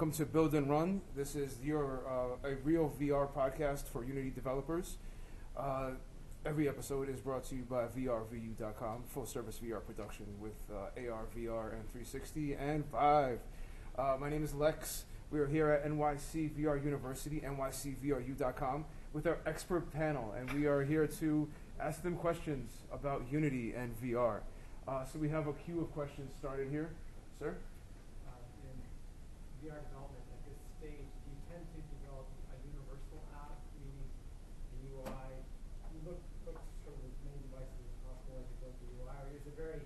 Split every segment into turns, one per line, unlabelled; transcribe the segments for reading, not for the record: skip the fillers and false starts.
welcome to Build and Run. This is your a real VR podcast for Unity developers. Every episode is brought to you by VRVU.com, full service VR production with AR, VR, and 360 and Vive. My name is Lex. We are here at NYC VR University, NYCVRU.com, with our expert panel, and we are here to ask them questions about Unity and VR. So we have a queue of questions started here. Sir?
In VR development at this stage, do you tend to develop a universal app, meaning the UI, you look sort of as many devices as possible as you build the UI, or is it very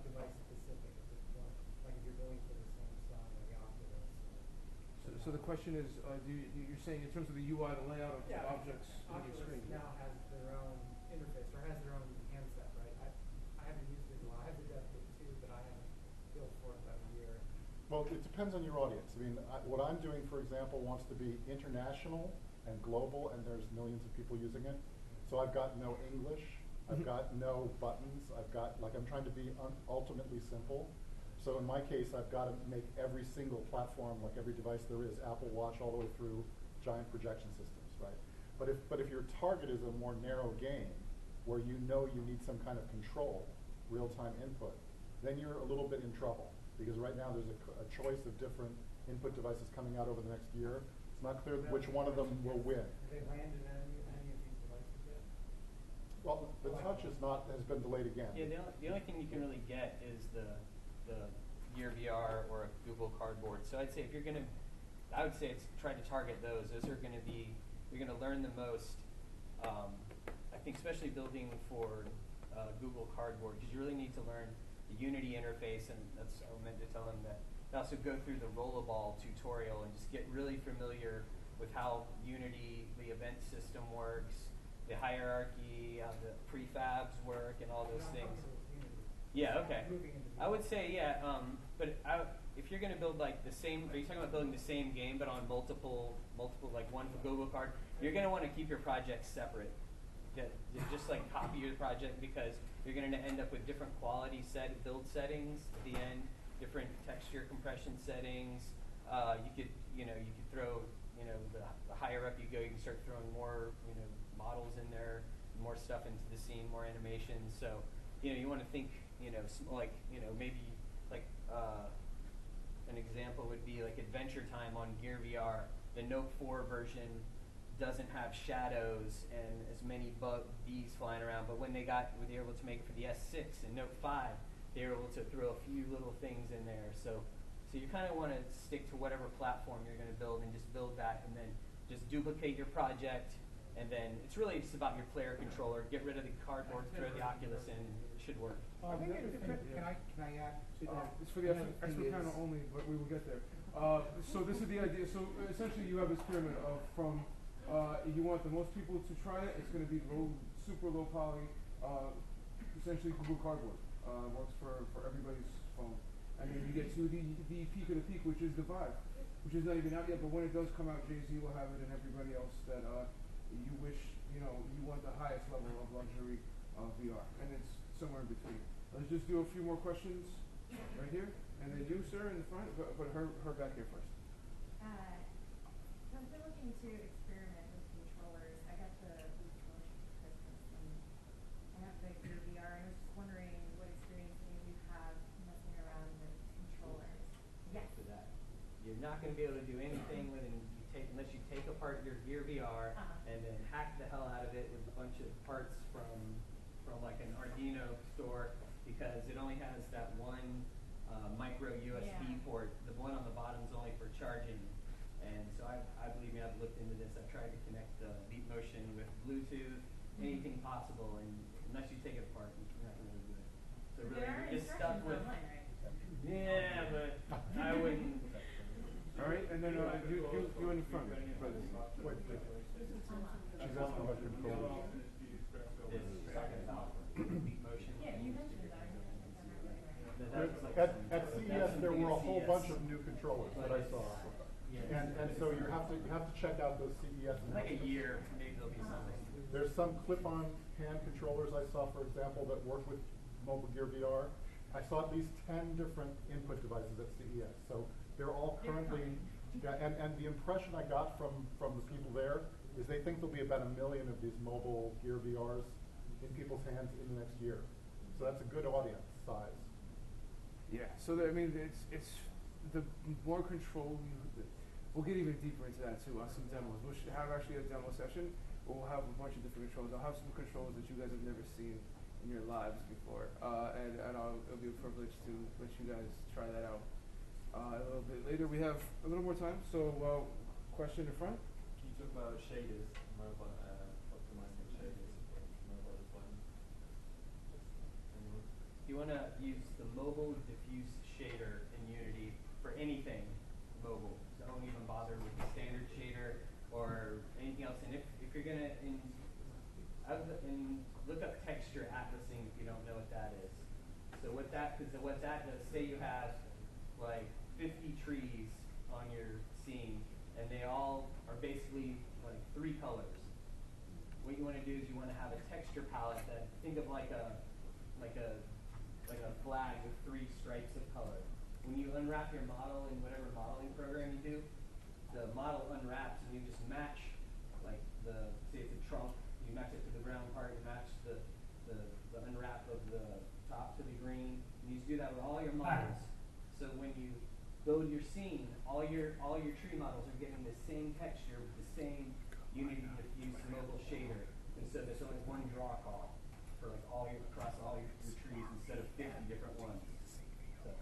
device specific at this point, like if you're building for the Samsung or the Oculus?
So the question is, you're saying in terms of the UI, the layout of the objects on your screen?
Oculus now has their own interface, or has their own handset, right? I haven't used it in a while. I have the DevKit too, but I haven't built for it about a year.
Well, it depends on your audience. I mean, what I'm doing, for example, wants to be international and global, and there's millions of people using it. So I've got no English. I've got no buttons. I'm trying to be ultimately simple. So in my case, I've got to make every single platform, like every device there is, Apple Watch all the way through giant projection systems, right? But if your target is a more narrow game, where you know you need some kind of control, real-time input, then you're a little bit in trouble. Because right now there's a choice of different input devices coming out over the next year. It's not clear which one of them will win.
Have they landed any of these devices yet?
Well, the touch has been delayed again.
Yeah, the only thing you can really get is the Gear VR or a Google Cardboard. So I'd say if you're gonna, I would say it's try to target those. Those are gonna be, you're gonna learn the most. I think especially building for Google Cardboard, because you really need to learn the Unity interface, and that's I meant to tell them that. Also go through the Rollerball tutorial and just get really familiar with how Unity, the event system works, the hierarchy, how the prefabs work, and all those things. Yeah, okay. I would say, yeah, but if you're going to build like the same, are you talking about building the same game but on multiple, like one for Google Card? You're going to want to keep your projects separate. Just like copy your project, because you're going to end up with different quality build settings at the end, different texture compression settings. You could throw, the higher up you go, you can start throwing more, models in there, more stuff into the scene, more animations. So, you want to think, maybe like an example would be like Adventure Time on Gear VR. The Note 4 version doesn't have shadows and as many bees flying around, but when they were able to make it for the S6 and Note 5, they were able to throw a few little things in there. So you kind of want to stick to whatever platform you're going to build and just build that, and then just duplicate your project, and then it's really just about your player controller. Get rid of the cardboard, throw the Oculus in, and it should work.
Can I add to that?
It's for the expert panel only, but we will get there. So this is the idea. So essentially you have this pyramid of from you want the most people to try it. It's going to be super low poly, essentially Google Cardboard. Works for everybody's phone. And then you get to the peak of the peak, which is the Vive, which is not even out yet. But when it does come out, Jay-Z will have it, and everybody else that you wish, you want the highest level of luxury VR. And it's somewhere in between. Let's just do a few more questions right here. And then you, sir, in the front, but her back here first.
So I've been looking to experiment with controllers. I got the Boost Motion for Christmas, and I have the Gear VR, and I was just wondering what experience any of you have messing around with controllers. Yes.
For that, you're not going to be able to do anything unless you take apart your Gear VR and then hack the hell out of it with a bunch of parts from like an Arduino store, because it only has that one micro USB port. The one on the bottom is only for charging. And so I believe me, I've looked into this. I've tried to connect Beat Motion with Bluetooth, anything possible, and unless you take it apart, you're not going to do it. So really, you're just stuck with.
Online, right?
Yeah, but I wouldn't.
All right, and then you in the front. Wait.
She's asking about control.
This talking about Beat Motion.
Yeah, you mentioned that.
At CES, there were a whole bunch of new controllers that I saw. And so you have to check out those CES.
Like a year, maybe there'll be something.
There's some clip-on hand controllers I saw, for example, that work with Mobile Gear VR. I saw at least 10 different input devices at CES. So they're all currently Yeah, and the impression I got from the people there is they think there'll be about 1 million of these mobile Gear VRs in people's hands in the next year. So that's a good audience size.
Yeah. So I mean, it's the more control we'll get even deeper into that too. On some demos, we'll have actually a demo session. We'll have a bunch of different controls. I'll have some controls that you guys have never seen in your lives before, and it'll be a privilege to let you guys try that out a little bit later. We have a little more time, so question in front.
Can you talk about shaders, mobile, optimizing shaders for mobile deployment? Anyone?
You want to use the mobile diffuse shader in Unity for anything mobile. So don't even bother with the standard shader or anything else. And if you're gonna look up texture atlasing if you don't know what that is. So what that does, say you have like 50 trees on your scene, and they all are basically like 3 colors. What you want to do is you want to have a texture palette that, think of like a flag with 3 stripes of color. When you unwrap your model in whatever modeling program you do, the model unwraps and you just match, like say it's a trunk, you match it to the ground part, you match the unwrap of the top to the green, and you just do that with all your models. So when you build your scene, all your tree models are getting the same texture with the same Unity diffuse mobile shader, and so there's only one draw call for like across all your trees instead of 50 different ones. So.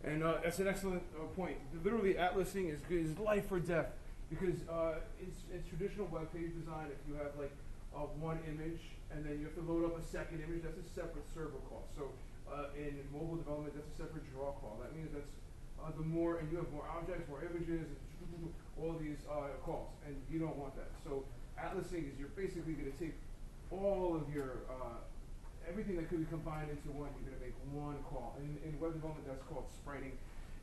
And that's an excellent point. Literally, atlasing is life or death because it's traditional web page design. If you have like one image and then you have to load up a second image, that's a separate server call. So in mobile development, that's a separate draw call. That means that's and you have more objects, more images, and all these calls, and you don't want that. So atlasing is you're basically going to take all of your everything that could be combined into one. You're going to make one call. In web development, that's called spriting.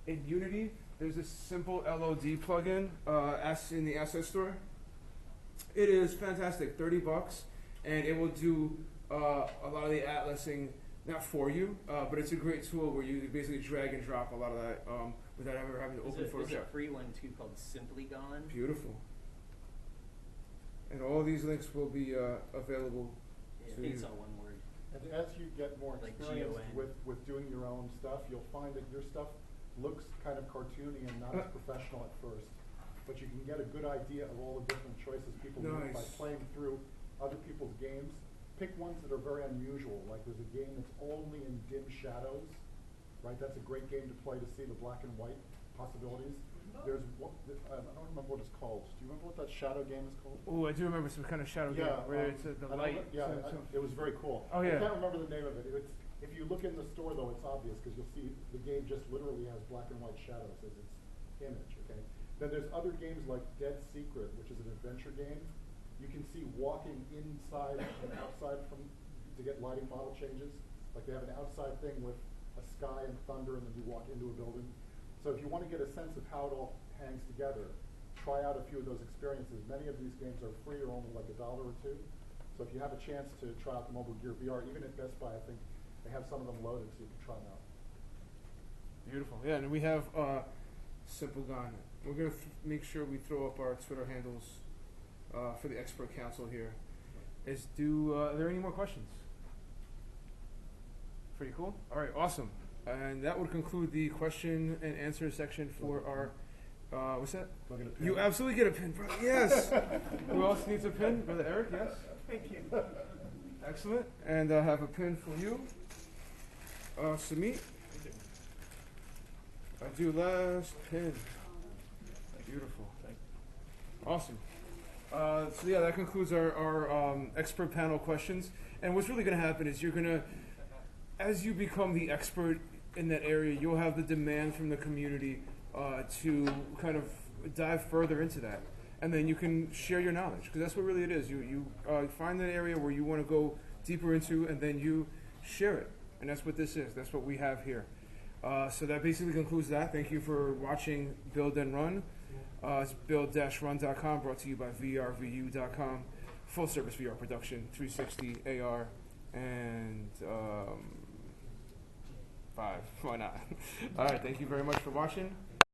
In Unity, there's this simple LOD plugin in the asset store. It is fantastic, $30, and it will do a lot of the atlasing, not for you, but it's a great tool where you basically drag and drop a lot of that without ever having to open Photoshop.
There's a free one too called Simply Gone.
Beautiful. And all these links will be available
Yeah,
to
I think
you.
it's all one word.
And as you get more
Like
experience
GON.
with doing your own stuff, you'll find that your stuff looks kind of cartoony and not as professional at first. But you can get a good idea of all the different choices people make by
Nice.
playing through other people's games. Pick ones that are very unusual. Like there's a game that's only in dim shadows, right? That's a great game to play to see the black and white possibilities. There's one, I don't remember what it's called. Do you remember what that shadow game is called?
Oh, I do remember some kind of shadow game where it's the
I don't
light.
know- yeah, it was very cool.
Oh, yeah.
I can't remember the name of it. If you look in the store, though, it's obvious because you'll see the game just literally has black and white shadows as its image. Okay. Then there's other games like Dead Secret, which is an adventure game. You can see walking inside and outside to get lighting model changes. Like they have an outside thing with a sky and thunder, and then you walk into a building. So if you want to get a sense of how it all hangs together, try out a few of those experiences. Many of these games are free or only like $1 or $2. So if you have a chance to try out the Mobile Gear VR, even at Best Buy, I think they have some of them loaded so you can try them out.
Beautiful. Yeah, and we have Simple Gone. We're going to make sure we throw up our Twitter handles for the expert council here. Are there any more questions? Pretty cool. All right, awesome. And that would conclude the question and answer section for our, what's that?
Do I get a pin?
You absolutely get a pin, brother. Yes. Who else needs a pin? Brother Eric, yes?
Thank you.
Excellent. And I have a pin for you. Samit. I do last pin. Beautiful. Awesome. So yeah, that concludes our expert panel questions. And what's really going to happen is you're going to, as you become the expert in that area, you'll have the demand from the community to kind of dive further into that. And then you can share your knowledge, because that's what really it is. You find that area where you want to go deeper into, and then you share it. And that's what this is. That's what we have here. So that basically concludes that. Thank you for watching Build and Run. It's build-run.com, brought to you by VRVU.com. Full service VR production, 360 AR, and 5. Why not? All right, thank you very much for watching.